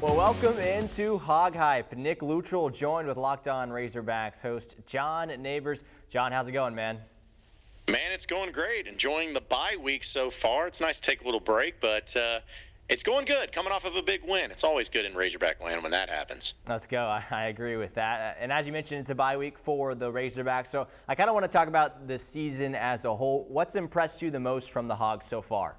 Well, welcome into HogHype. Nick Luttrell joined with Locked On Razorbacks host John Nabors. John, how's it going, man? Man, it's going great. Enjoying the bye week so far. It's nice to take a little break, but it's going good. Coming off of a big win. It's always good in Razorback land when that happens. Let's go. I agree with that. And as you mentioned, it's a bye week for the Razorbacks. So I kind of want to talk about the season as a whole. What's impressed you the most from the Hogs so far?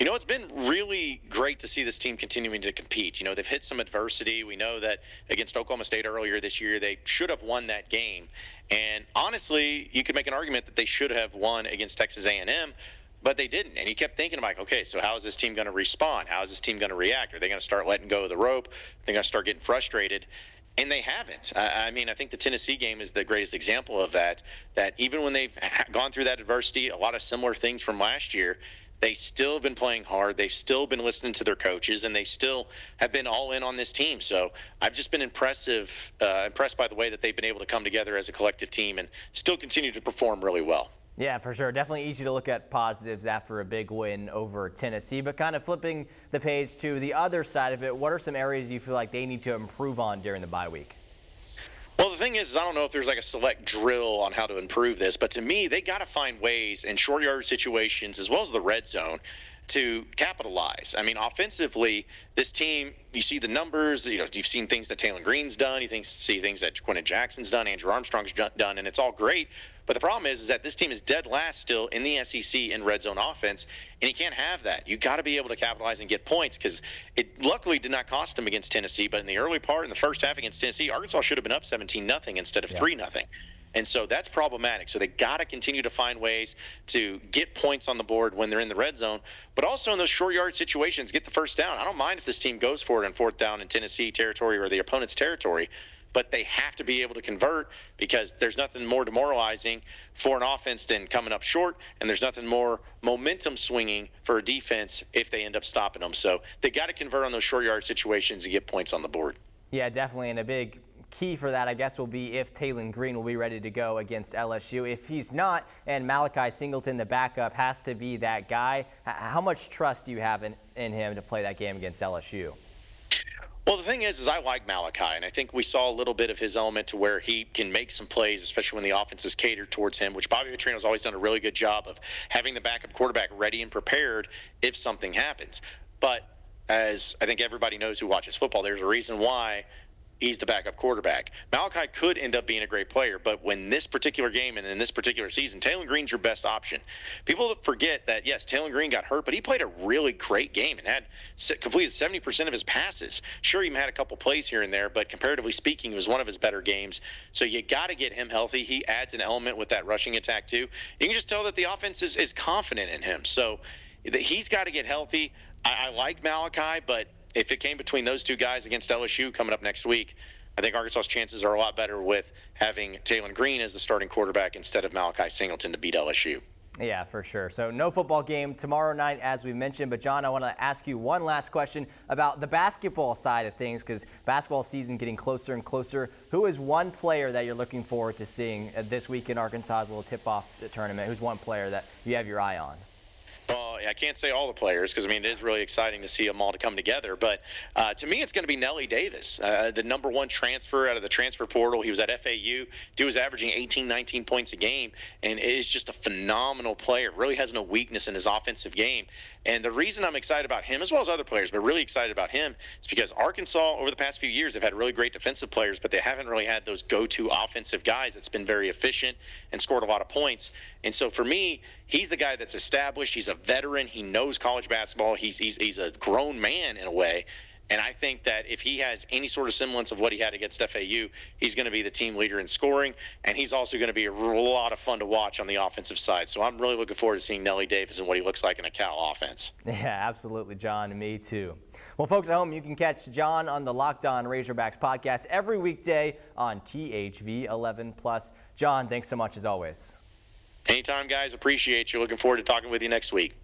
You know, it's been really great to see this team continuing to compete. You know, they've hit some adversity. We know that against Oklahoma State earlier this year, they should have won that game. And honestly, you could make an argument that they should have won against Texas A&M, but they didn't. And you kept thinking, like, okay, so how is this team going to respond? How is this team going to react? Are they going to start letting go of the rope? Are they going to start getting frustrated? And they haven't. I mean, I think the Tennessee game is the greatest example of that, that even when they've gone through that adversity, a lot of similar things from last year, they still have been playing hard. They've still been listening to their coaches, and they still have been all in on this team. So I've just been impressed by the way that they've been able to come together as a collective team and still continue to perform really well. Yeah, for sure. Definitely easy to look at positives after a big win over Tennessee. But kind of flipping the page to the other side of it, what are some areas you feel like they need to improve on during the bye week? Well, the thing is I don't know if there's like a select drill on how to improve this, but to me, they got to find ways in short yard situations as well as the red zone to capitalize. I mean, offensively, this team, you see the numbers, you know, you've seen things that Taylor Green's done, see things that Quentin Jackson's done, Andrew Armstrong's done, and it's all great. But the problem is that this team is dead last still in the SEC in red zone offense, and you can't have that. You got to be able to capitalize and get points because it luckily did not cost them against Tennessee. But in the early part, in the first half against Tennessee, Arkansas should have been up 17-0 instead of 3-0. And so that's problematic. So they got to continue to find ways to get points on the board when they're in the red zone, but also in those short yard situations, get the first down. I don't mind if this team goes for it on fourth down in Tennessee territory or the opponent's territory, but they have to be able to convert because there's nothing more demoralizing for an offense than coming up short, and there's nothing more momentum swinging for a defense if they end up stopping them. So they got to convert on those short yard situations and get points on the board. Yeah, definitely, and a big key for that, I guess, will be if Taylor Green will be ready to go against LSU. If he's not, and Malachi Singleton, the backup, has to be that guy, how much trust do you have in him to play that game against LSU? Well, the thing is I like Malachi, and I think we saw a little bit of his element to where he can make some plays, especially when the offense is catered towards him, which Bobby Petrino's always done a really good job of having the backup quarterback ready and prepared if something happens. But as I think everybody knows who watches football, there's a reason why he's the backup quarterback. Malachi could end up being a great player, but when this particular game and in this particular season, Taylor Green's your best option. People forget that, yes, Taylor Green got hurt, but he played a really great game and had completed 70% of his passes. Sure, he had a couple plays here and there, but comparatively speaking, it was one of his better games. So you got to get him healthy. He adds an element with that rushing attack too. You can just tell that the offense is confident in him. So he's got to get healthy. I like Malachi, but if it came between those two guys against LSU coming up next week, I think Arkansas's chances are a lot better with having Taylor Green as the starting quarterback instead of Malachi Singleton to beat LSU. Yeah, for sure. So no football game tomorrow night, as we mentioned. But, John, I want to ask you one last question about the basketball side of things because basketball season getting closer and closer. Who is one player that you're looking forward to seeing this week in Arkansas's little tip-off tournament? Who's one player that you have your eye on? Well, I can't say all the players because, I mean, it is really exciting to see them all to come together. But to me, it's going to be Nelly Davis, the number one transfer out of the transfer portal. He was at FAU. Dude was averaging 18, 19 points a game and is just a phenomenal player. Really has no weakness in his offensive game. And the reason I'm excited about him, as well as other players, but really excited about him, is because Arkansas, over the past few years, have had really great defensive players, but they haven't really had those go-to offensive guys that's been very efficient and scored a lot of points. And so for me, he's the guy that's established. He's a veteran. He knows college basketball. He's a grown man in a way. And I think that if he has any sort of semblance of what he had against FAU, he's going to be the team leader in scoring, and he's also going to be a lot of fun to watch on the offensive side. So I'm really looking forward to seeing Nelly Davis and what he looks like in a Cal offense. Yeah, absolutely, John. Me too. Well, folks at home, you can catch John on the Locked On Razorbacks podcast every weekday on THV 11+. John, thanks so much as always. Anytime, guys. Appreciate you. Looking forward to talking with you next week.